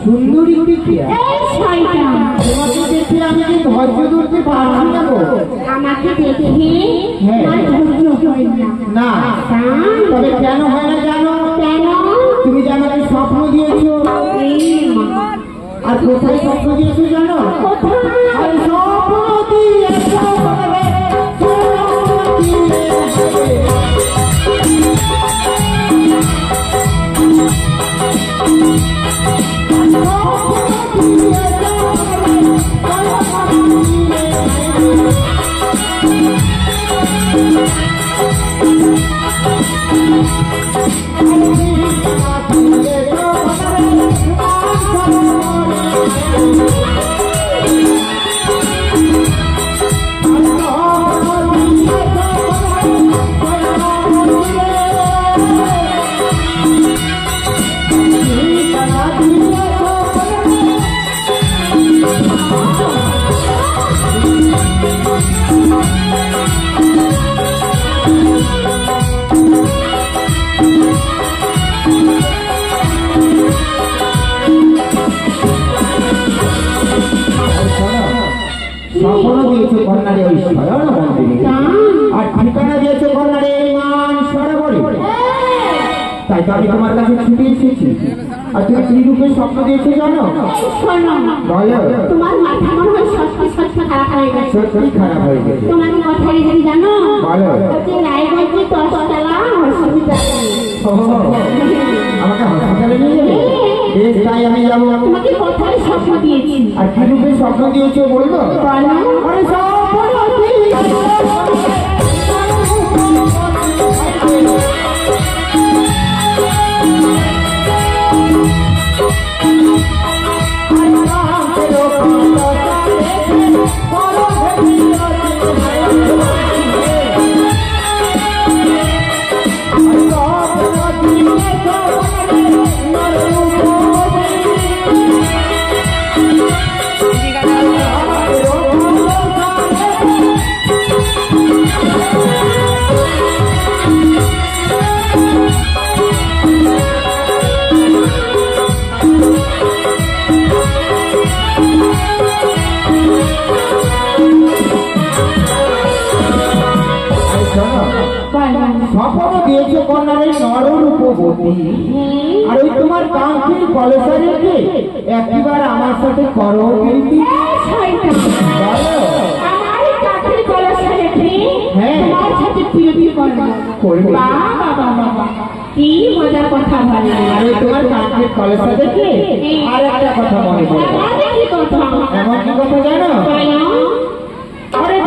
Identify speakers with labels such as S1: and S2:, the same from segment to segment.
S1: সুন্দরী আমি ধৈর্য ধরতে পারলাম না গো।
S2: আমাকে দেখে
S1: না তবে কেন হয় না জানো?
S2: কেন?
S1: তুমি যে আমাকে স্বপ্ন দিয়েছো, আর কোথায় স্বপ্ন দিয়েছো জানো? আর স্বপ্ন দিয়েছো আর ঠিকানা দিয়েছো কন্যারে মান সরোবরে। তাই তো আমি তোমার কাছে ছুটে এসেছি। আর তুমি কি রূপে স্বপ্ন দিয়েছো জানো? বলো।
S2: তোমার মাথা মনে হয় সত্যি খারাপ হয়ে গেছে।
S1: সত্যি খারাপ হয়ে গেছে।
S2: তোমার কথা যদি জানো?
S1: বলো।
S2: রায়গঞ্জে 10তলা হসপিটাল।
S1: আমাকে হসপিটালে নিয়ে যাবে? বেশ, তাই আমি যাবো।
S2: তোমাকে কোথায় স্বপ্ন দিয়েছি?
S1: আর কি রূপে স্বপ্ন দিয়েছো বলবো? আরে স্বপ্ন দিয়েছো কন্যারে নররূপবতী। আর ওই তোমার কাঙ্ক্ষিত কলসা রেখে একবার আমার সাথে করো প্রীতি।
S2: কি মজার কথা বলে।
S1: আর ওই তোমার কাঙ্ক্ষিত কলসা দেখে আর একটা কথা মনে পড়ে। এমন কি কথা জানো? আরে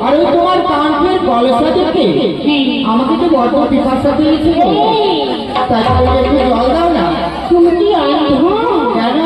S1: আর ওই তোমার কাঙ্ক্ষের কলসা দেখে আমাকে তো বড় পিপাসা পেয়েছে। তাই একটু জল দাও না।
S2: তুমি কি
S1: কেন?